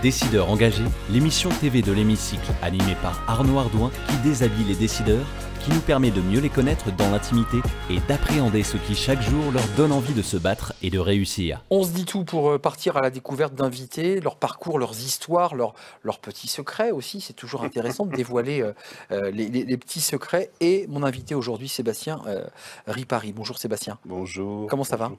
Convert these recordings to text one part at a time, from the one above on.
Décideurs engagés, l'émission TV de l'Hémicycle animée par Arnaud Ardouin qui déshabille les décideurs, qui nous permet de mieux les connaître dans l'intimité et d'appréhender ce qui chaque jour leur donne envie de se battre et de réussir. On se dit tout pour partir à la découverte d'invités, leur parcours, leurs histoires, leurs petits secrets aussi. C'est toujours intéressant de dévoiler les petits secrets. Et mon invité aujourd'hui, Sébastien Ripari. Bonjour Sébastien. Bonjour. Comment ça va?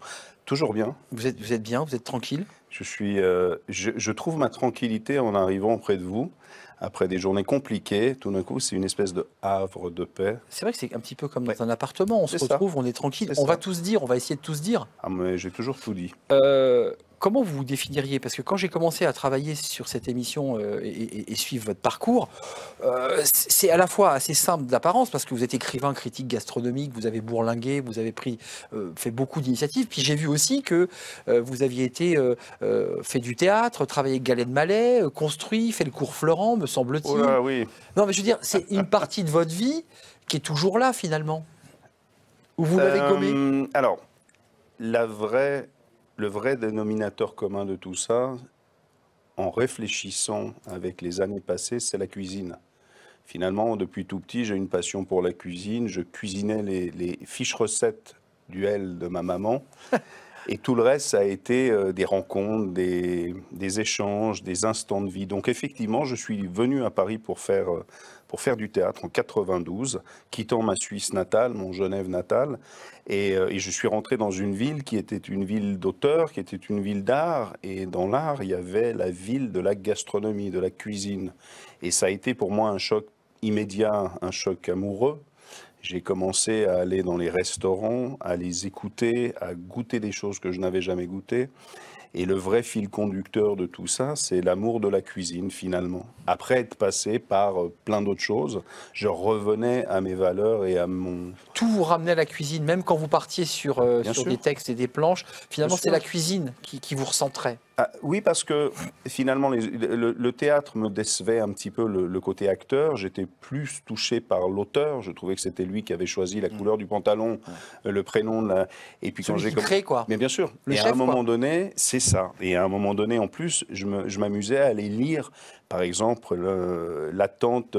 Toujours bien. Vous êtes bien, vous êtes tranquille? Je trouve ma tranquillité en arrivant près de vous. Après des journées compliquées, tout d'un coup, c'est une espèce de havre de paix. C'est vrai que c'est un petit peu comme dans un appartement. On se retrouve, on est tranquille. C'est On va ça. tous dire, on va essayer de tous dire. Ah, mais j'ai toujours tout dit. Comment vous vous définiriez? Parce que quand j'ai commencé à travailler sur cette émission et suivre votre parcours, c'est à la fois assez simple d'apparence, parce que vous êtes écrivain, critique gastronomique, vous avez bourlingué, vous avez fait beaucoup d'initiatives. Puis j'ai vu aussi que vous aviez fait du théâtre, travaillé avec Galen Mallet, construit, fait le cours Florent, me semble-t-il. Oh là, oui. Non, mais je veux dire, c'est une partie de votre vie qui est toujours là, finalement. Ou vous l'avez gommé? Alors, le vrai dénominateur commun de tout ça, en réfléchissant avec les années passées, c'est la cuisine. Finalement, depuis tout petit, j'ai une passion pour la cuisine. Je cuisinais les fiches recettes du L de ma maman. Et tout le reste, ça a été des rencontres, des échanges, des instants de vie. Donc effectivement, je suis venu à Paris pour faire du théâtre en 92, quittant ma Suisse natale, mon Genève natal. Et je suis rentré dans une ville qui était une ville d'auteur, qui était une ville d'art. Et dans l'art, il y avait la ville de la gastronomie, de la cuisine. Et ça a été pour moi un choc immédiat, un choc amoureux. J'ai commencé à aller dans les restaurants, à les écouter, à goûter des choses que je n'avais jamais goûtées. Et le vrai fil conducteur de tout ça, c'est l'amour de la cuisine, finalement. Après être passé par plein d'autres choses, je revenais à mes valeurs et à mon... Tout vous ramenait à la cuisine, même quand vous partiez sur des textes et des planches. Finalement, c'est la cuisine qui vous recentrait. Ah, oui, parce que finalement, le théâtre me décevait un petit peu le côté acteur. J'étais plus touché par l'auteur. Je trouvais que c'était lui qui avait choisi la couleur du pantalon, le prénom. Et puis Celui qui crée, quoi. Mais bien sûr. Le et chef, à un moment donné, c'est ça. Et à un moment donné, en plus, je m'amusais à aller lire, par exemple, l'attente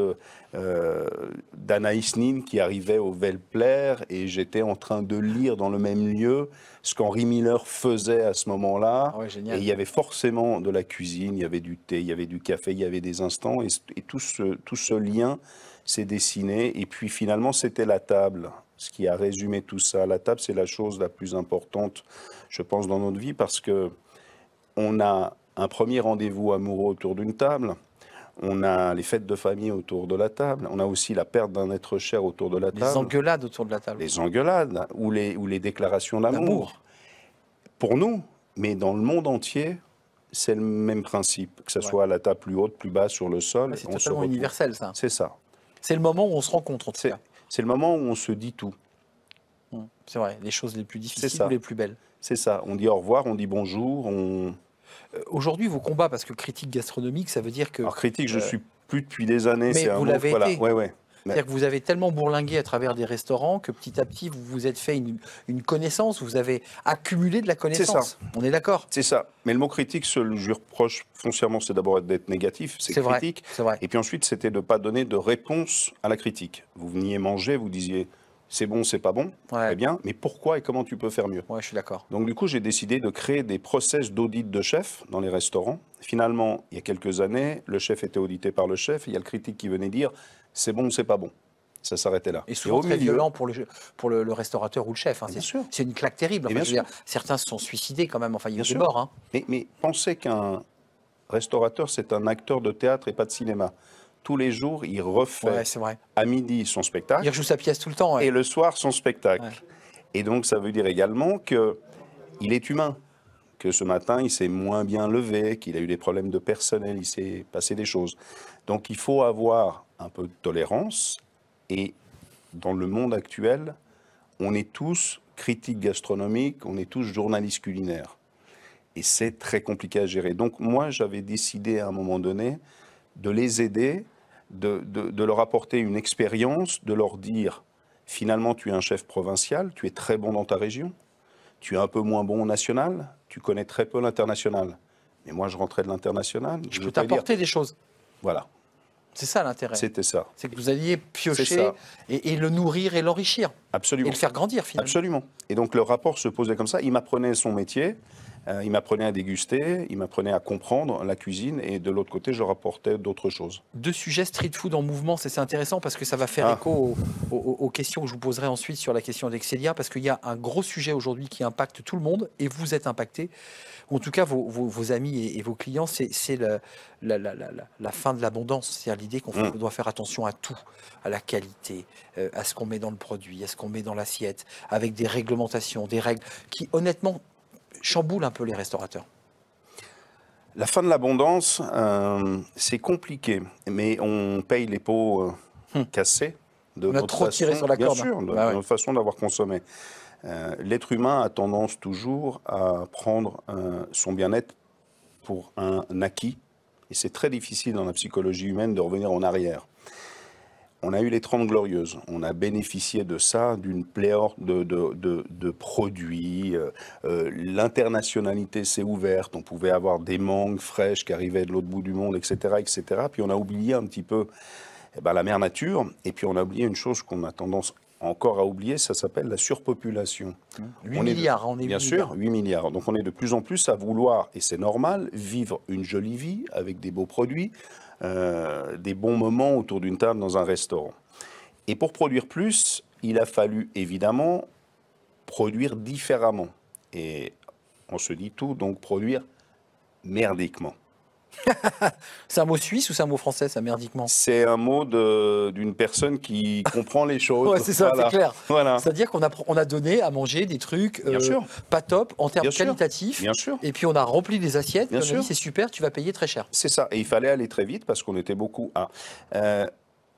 d'Anaïs Nin qui arrivait au Velplaire, et j'étais en train de lire dans le même lieu ce qu'Henri Miller faisait à ce moment-là. Ah ouais, génial. Et il y avait forcément de la cuisine, il y avait du thé, il y avait du café, il y avait des instants, et tout ce lien s'est dessiné. Et puis finalement, c'était la table, ce qui a résumé tout ça. La table, c'est la chose la plus importante, je pense, dans notre vie, parce que on a un premier rendez-vous amoureux autour d'une table. On a les fêtes de famille autour de la table. On a aussi la perte d'un être cher autour de la table. Les engueulades autour de la table. Les engueulades ou les déclarations d'amour. Pour nous, mais dans le monde entier, c'est le même principe. Que ce soit à la table plus haute, plus basse, sur le sol. C'est totalement universel, ça. C'est ça. C'est le moment où on se rencontre, en tout cas. C'est le moment où on se dit tout. C'est vrai, les choses les plus difficiles ou les plus belles. C'est ça. On dit au revoir, on dit bonjour, Aujourd'hui, vos combats, parce que critique gastronomique, ça veut dire que... Alors critique, je suis plus depuis des années. Mais vous l'avez été. Ouais. C'est-à-dire que vous avez tellement bourlingué à travers des restaurants que petit à petit, vous vous êtes fait une connaissance, vous avez accumulé de la connaissance. C'est ça. On est d'accord? C'est ça. Mais le mot critique, je lui reproche foncièrement, c'est d'abord d'être négatif, c'est critique. C'est vrai. Et puis ensuite, c'était de ne pas donner de réponse à la critique. Vous veniez manger, vous disiez... C'est bon, c'est pas bon, très bien, mais pourquoi et comment tu peux faire mieux? Ouais, je suis d'accord. Donc du coup, j'ai décidé de créer des process d'audit de chef dans les restaurants. Finalement, il y a quelques années, le chef était audité par le chef, et il y a le critique qui venait dire c'est bon ou c'est pas bon. Ça s'arrêtait là. Et souvent très violent pour le restaurateur ou le chef. Hein. C'est une claque terrible. Enfin, je veux dire, certains se sont suicidés quand même, enfin il y a des morts. Hein. Mais pensez qu'un restaurateur, c'est un acteur de théâtre et pas de cinéma. Tous les jours, il refait à midi son spectacle. Il rejoue sa pièce tout le temps. Et le soir, son spectacle. Et donc, ça veut dire également qu'il est humain. Que ce matin, il s'est moins bien levé, qu'il a eu des problèmes de personnel, il s'est passé des choses. Donc, il faut avoir un peu de tolérance. Et dans le monde actuel, on est tous critiques gastronomiques, on est tous journalistes culinaires. Et c'est très compliqué à gérer. Donc, moi, j'avais décidé à un moment donné de les aider, de leur apporter une expérience, de leur dire, finalement, tu es un chef provincial, tu es très bon dans ta région, tu es un peu moins bon au national, tu connais très peu l'international. Mais moi, je rentrais de l'international. Je peux t'apporter des choses. Voilà. C'est ça l'intérêt. C'était ça. C'est que vous alliez piocher et le nourrir et l'enrichir. Absolument. Et le faire grandir finalement. Absolument. Et donc le rapport se posait comme ça. Il m'apprenait son métier, il m'apprenait à déguster, il m'apprenait à comprendre la cuisine et de l'autre côté, je rapportais d'autres choses. 2 sujets street food en mouvement, c'est intéressant parce que ça va faire écho aux questions que je vous poserai ensuite sur la question d'Excelia parce qu'il y a un gros sujet aujourd'hui qui impacte tout le monde et vous êtes impacté. En tout cas, vos amis et vos clients, c'est la fin de l'abondance. C'est-à-dire l'idée qu'on doit faire attention à tout, à la qualité, à ce qu'on met dans le produit, à ce qu'on met dans l'assiette, avec des réglementations, des règles qui, honnêtement, chamboulent un peu les restaurateurs. La fin de l'abondance, c'est compliqué, mais on paye les pots cassés de notre façon, tiré sur la corde. Bien sûr, de notre façon d'avoir consommé. L'être humain a tendance toujours à prendre son bien-être pour un acquis. Et c'est très difficile dans la psychologie humaine de revenir en arrière. On a eu les 30 Glorieuses. On a bénéficié de ça, d'une pléthore de produits. L'internationalité s'est ouverte. On pouvait avoir des mangues fraîches qui arrivaient de l'autre bout du monde, etc., etc. Puis on a oublié un petit peu la mère nature. Et puis on a oublié une chose qu'on a tendance encore à oublier, ça s'appelle la surpopulation. 8 milliards, on est bien sûr, 8 milliards. Donc on est de plus en plus à vouloir, et c'est normal, vivre une jolie vie avec des beaux produits, des bons moments autour d'une table dans un restaurant. Et pour produire plus, il a fallu évidemment produire différemment. Et on se dit tout, donc produire merdiquement. C'est un mot suisse ou c'est un mot français, ça, merdiquement? C'est un mot d'une personne qui comprend les choses. Ouais, c'est ça, voilà. C'est clair. Voilà. C'est-à-dire qu'on a donné à manger des trucs pas top en termes qualitatifs. Bien sûr. Et puis on a rempli des assiettes. Bien sûr. On a dit c'est super, tu vas payer très cher. C'est ça. Et il fallait aller très vite parce qu'on était beaucoup à.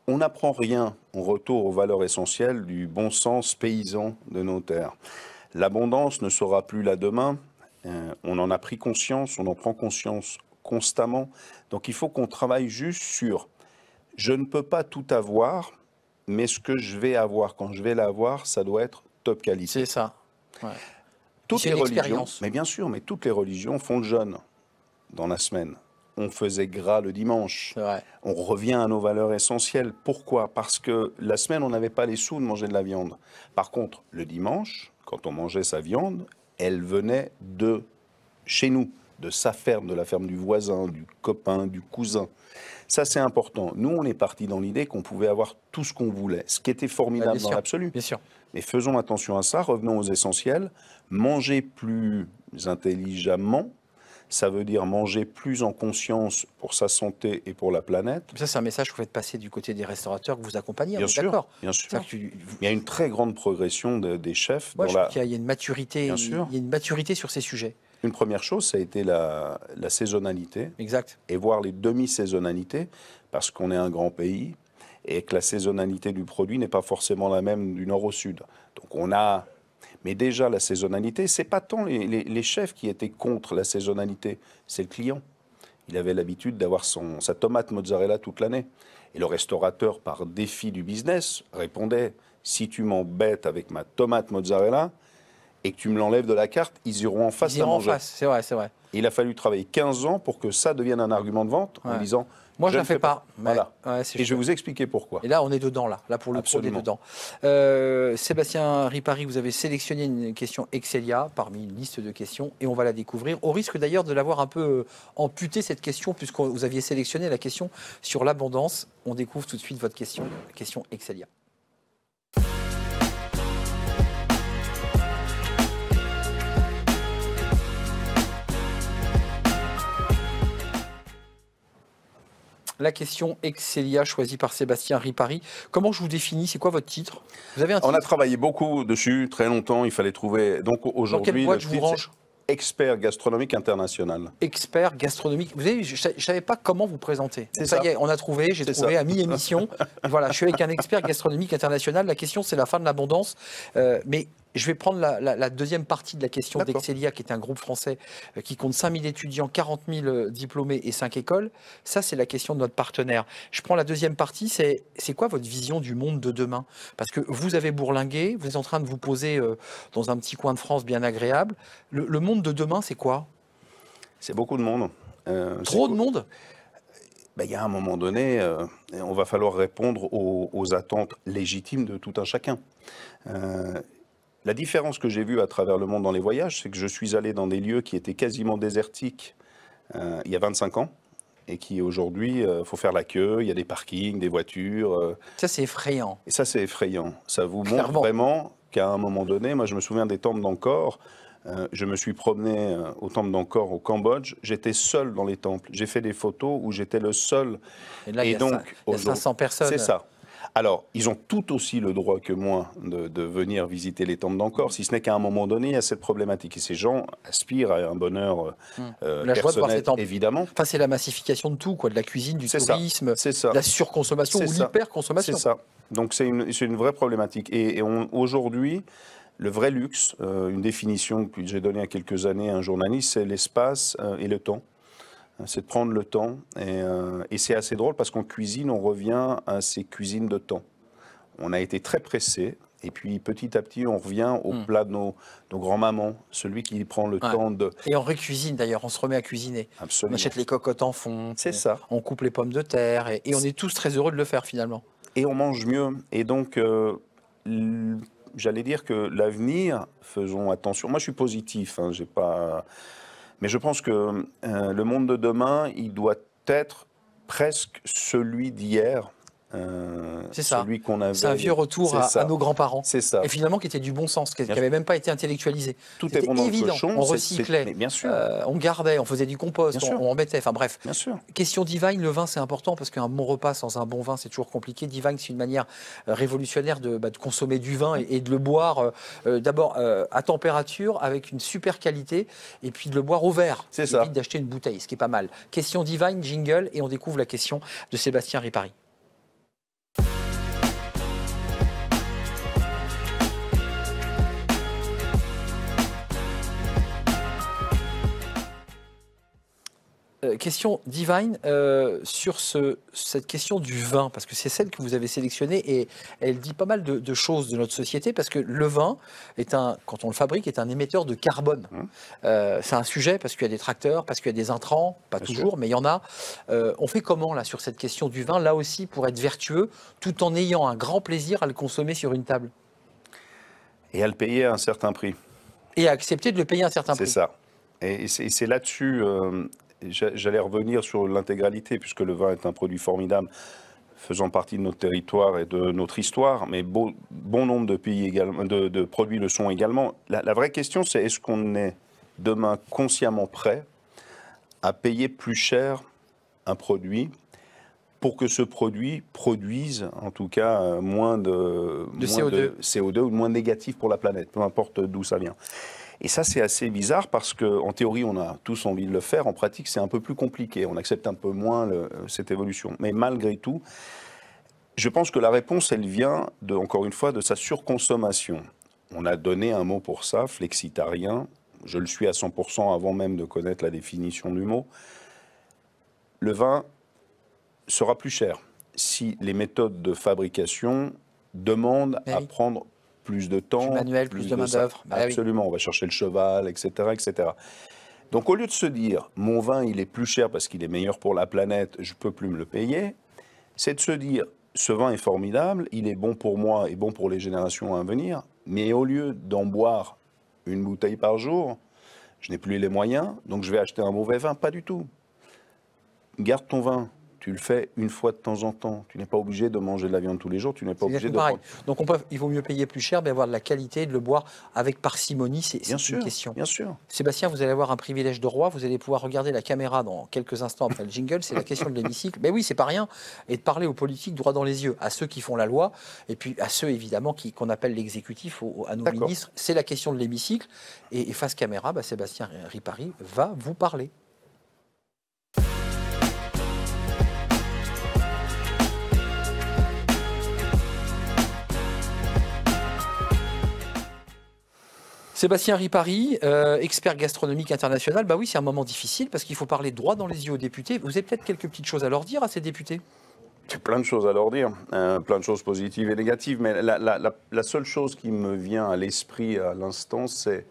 On n'apprend rien en retour aux valeurs essentielles du bon sens paysan de nos terres. L'abondance ne sera plus là demain. On en a pris conscience, on en prend conscience constamment. Donc il faut qu'on travaille juste sur je ne peux pas tout avoir, mais ce que je vais avoir quand je vais l'avoir, ça doit être top qualité. C'est ça. Ouais. Toutes les religions, mais bien sûr, mais toutes les religions font le jeûne dans la semaine. On faisait gras le dimanche. Vrai. On revient à nos valeurs essentielles. Pourquoi? Parce que la semaine, on n'avait pas les sous de manger de la viande. Par contre, le dimanche, quand on mangeait sa viande, elle venait de chez nous, de sa ferme, de la ferme du voisin, du copain, du cousin. Ça, c'est important. Nous, on est parti dans l'idée qu'on pouvait avoir tout ce qu'on voulait, ce qui était formidable dans l'absolu. Bien sûr. Mais faisons attention à ça, revenons aux essentiels. Manger plus intelligemment, ça veut dire manger plus en conscience pour sa santé et pour la planète. Ça, c'est un message que vous faites passer du côté des restaurateurs que vous accompagnez. Bien sûr, d'accord. Bien sûr. Il y a une très grande progression des chefs. Moi, je trouve qu'il y a une maturité. Bien sûr. Il y a une maturité sur ces sujets. Une première chose, ça a été la saisonnalité. Exact. Et voir les demi-saisonnalités, parce qu'on est un grand pays et que la saisonnalité du produit n'est pas forcément la même du nord au sud. Donc on a... Mais déjà, la saisonnalité, c'est pas tant les chefs qui étaient contre la saisonnalité, c'est le client. Il avait l'habitude d'avoir sa tomate mozzarella toute l'année. Et le restaurateur, par défi du business, répondait « Si tu m'embêtes avec ma tomate mozzarella, et que tu me l'enlèves de la carte, ils iront en face. Ils iront en face, c'est vrai, c'est vrai. Et il a fallu travailler 15 ans pour que ça devienne un argument de vente en disant moi je ne fais pas. Voilà. Ouais, et je vais vous expliquer pourquoi. Et là on est dedans là pour le coup on est dedans. Sébastien Ripari, vous avez sélectionné une question Excelia parmi une liste de questions et on va la découvrir. Au risque d'ailleurs de l'avoir un peu amputée cette question puisque vous aviez sélectionné la question sur l'abondance. On découvre tout de suite votre question Excelia. La question Excelia, choisie par Sébastien Ripari. Comment je vous définis? C'est quoi votre titre? Vous avez un titre? On a travaillé beaucoup dessus, très longtemps. Il fallait trouver. Donc aujourd'hui, le titre, expert gastronomique international. Expert gastronomique. Vous savez, je ne savais pas comment vous présenter. Ça y est, on a trouvé, j'ai trouvé à mi-émission. Voilà, je suis avec un expert gastronomique international. La question, c'est la fin de l'abondance. Mais je vais prendre la deuxième partie de la question d'Excelia, qui est un groupe français qui compte 5000 étudiants, 40 000 diplômés et 5 écoles. Ça, c'est la question de notre partenaire. Je prends la deuxième partie, c'est quoi votre vision du monde de demain? Parce que vous avez bourlingué, vous êtes en train de vous poser dans un petit coin de France bien agréable. Le monde de demain, c'est quoi? C'est beaucoup de monde. Trop de monde? Ben, il y a un moment donné, on va falloir répondre aux attentes légitimes de tout un chacun. La différence que j'ai vue à travers le monde dans les voyages, c'est que je suis allé dans des lieux qui étaient quasiment désertiques il y a 25 ans, et qui aujourd'hui, il faut faire la queue, il y a des parkings, des voitures. Ça, c'est effrayant. Et ça, c'est effrayant. Ça vous montre Clairement. vraiment qu'à un moment donné, moi je me souviens des temples d'Angkor, je me suis promené au temple d'Angkor au Cambodge, j'étais seul dans les temples. J'ai fait des photos où j'étais le seul. Et là, il y a 500 personnes. C'est ça. Alors, ils ont tout aussi le droit que moi de venir visiter les temples d'Angkor, si ce n'est qu'à un moment donné, il y a cette problématique. Et ces gens aspirent à un bonheur La joie de voir ces personnel, temples. évidemment. Enfin, c'est la massification de tout, quoi, de la cuisine, du C'est ça. tourisme, C'est ça. de la surconsommation ou C'est ça. l'hyperconsommation. C'est ça. Donc, c'est une vraie problématique. Et aujourd'hui, le vrai luxe, une définition que j'ai donnée il y a quelques années à un journaliste, c'est l'espace et le temps. C'est de prendre le temps. Et c'est assez drôle parce qu'en cuisine, on revient à ces cuisines de temps. On a été très pressés. Et puis petit à petit, on revient au plat de nos grands-mamans, celui qui prend le temps de... Et on récuisine d'ailleurs, on se remet à cuisiner. Absolument. On achète les cocottes en fonte, C'est ça. on coupe les pommes de terre et on est tous très heureux de le faire finalement. Et on mange mieux. Et donc, j'allais dire que l'avenir, faisons attention. Moi, je suis positif, hein, j'ai pas... Mais je pense que le monde de demain, il doit être presque celui d'hier. C'est ça. Celui qu'on avait. C'est un vieux retour à nos grands-parents. C'est ça. Et finalement, qui était du bon sens, qui n'avait même pas été intellectualisé. Tout est bon dans le évident. cochon. On recyclait, mais bien sûr. on gardait, on faisait du compost, Bien sûr. on remettait. Enfin bref. Bien sûr. Question Divine, le vin c'est important parce qu'un bon repas sans un bon vin c'est toujours compliqué. Divine c'est une manière révolutionnaire de consommer du vin et de le boire d'abord à température avec une super qualité et puis de le boire au verre. C'est ça. Évite d'acheter une bouteille, ce qui est pas mal. Question Divine, jingle et on découvre la question de Sébastien Ripari. Question Divine sur cette question du vin, parce que c'est celle que vous avez sélectionnée et elle dit pas mal de choses de notre société, parce que le vin, quand on le fabrique, est un émetteur de carbone. C'est un sujet parce qu'il y a des tracteurs, parce qu'il y a des intrants, pas Bien toujours, sûr. mais il y en a. On fait comment là sur cette question du vin, là aussi pour être vertueux, tout en ayant un grand plaisir à le consommer sur une table? Et à le payer à un certain prix. Et à accepter de le payer à un certain prix. C'est ça. Et c'est là-dessus... J'allais revenir sur l'intégralité, puisque le vin est un produit formidable, faisant partie de notre territoire et de notre histoire, mais bon nombre de pays également, de produits le sont également. La vraie question, c'est est-ce qu'on est demain consciemment prêt à payer plus cher un produit pour que ce produit produise, en tout cas, moins de CO2 ou moins négatif pour la planète, peu importe d'où ça vient. Et ça, c'est assez bizarre parce qu'en théorie, on a tous envie de le faire. En pratique, c'est un peu plus compliqué. On accepte un peu moins cette évolution. Mais malgré tout, je pense que la réponse, elle vient, encore une fois, de sa surconsommation. On a donné un mot pour ça, flexitarien. Je le suis à 100% avant même de connaître la définition du mot. Le vin sera plus cher si les méthodes de fabrication demandent à prendre plus de temps, plus manuel, plus de main-d'œuvre. Absolument, on va chercher le cheval, etc., etc. Donc au lieu de se dire, mon vin, il est plus cher parce qu'il est meilleur pour la planète, je ne peux plus me le payer, c'est de se dire, ce vin est formidable, il est bon pour moi et bon pour les générations à venir, mais au lieu d'en boire une bouteille par jour, je n'ai plus les moyens, donc je vais acheter un mauvais vin. Pas du tout. Garde ton vin. Tu le fais une fois de temps en temps. Tu n'es pas obligé de manger de la viande tous les jours. Tu n'es pas obligé de pareil. Donc il vaut mieux payer plus cher, mais avoir de la qualité, de le boire avec parcimonie. C'est une question. Bien sûr. Sébastien, vous allez avoir un privilège de roi. Vous allez pouvoir regarder la caméra dans quelques instants après le jingle. C'est la question de l'hémicycle. Mais oui, c'est pas rien. Et de parler aux politiques droit dans les yeux, à ceux qui font la loi, et puis à ceux évidemment qu'on appelle l'exécutif, à nos ministres. C'est la question de l'hémicycle. Et face caméra, Sébastien Ripari va vous parler. Sébastien Ripari, expert gastronomique international, oui, c'est un moment difficile parce qu'il faut parler droit dans les yeux aux députés. Vous avez peut-être quelques petites choses à leur dire à ces députés? J'ai plein de choses à leur dire, plein de choses positives et négatives, mais la seule chose qui me vient à l'esprit à l'instant, c'est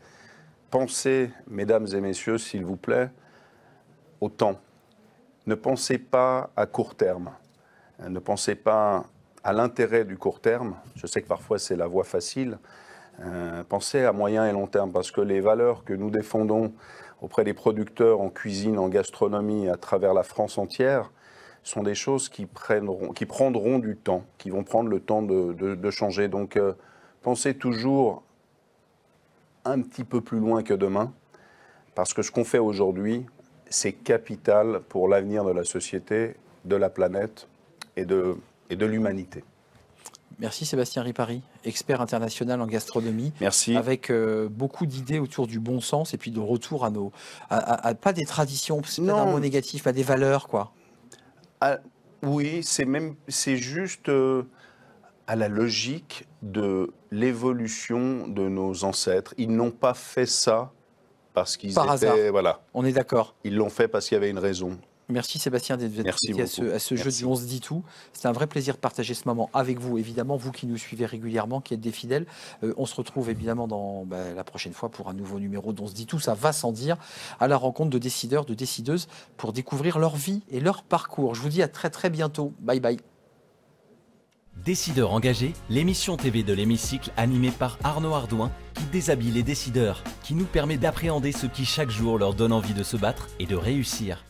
pensez, mesdames et messieurs, s'il vous plaît, au temps. Ne pensez pas à court terme. Ne pensez pas à l'intérêt du court terme. Je sais que parfois c'est la voie facile. Pensez à moyen et long terme, parce que les valeurs que nous défendons auprès des producteurs en cuisine, en gastronomie, à travers la France entière, sont des choses qui prendront du temps, qui vont prendre le temps de changer. Donc pensez toujours un petit peu plus loin que demain, parce que ce qu'on fait aujourd'hui, c'est capital pour l'avenir de la société, de la planète et de l'humanité. Merci Sébastien Ripari, expert international en gastronomie. Merci. Avec beaucoup d'idées autour du bon sens et puis de retour à pas des traditions, c'est pas un mot négatif, à des valeurs, quoi. Oui, c'est juste à la logique de l'évolution de nos ancêtres. Ils n'ont pas fait ça parce qu'ils étaient... hasard. Voilà. On est d'accord. Ils l'ont fait parce qu'il y avait une raison. Merci Sébastien d'être venu à ce jeu du On se dit tout. C'est un vrai plaisir de partager ce moment avec vous, évidemment, vous qui nous suivez régulièrement, qui êtes des fidèles. On se retrouve évidemment la prochaine fois pour un nouveau numéro d'On se dit tout, ça va sans dire, à la rencontre de décideurs, de décideuses pour découvrir leur vie et leur parcours. Je vous dis à très très bientôt. Bye bye. Décideurs engagés, l'émission TV de l'Hémicycle animée par Arnaud Ardouin qui déshabille les décideurs, qui nous permet d'appréhender ce qui chaque jour leur donne envie de se battre et de réussir.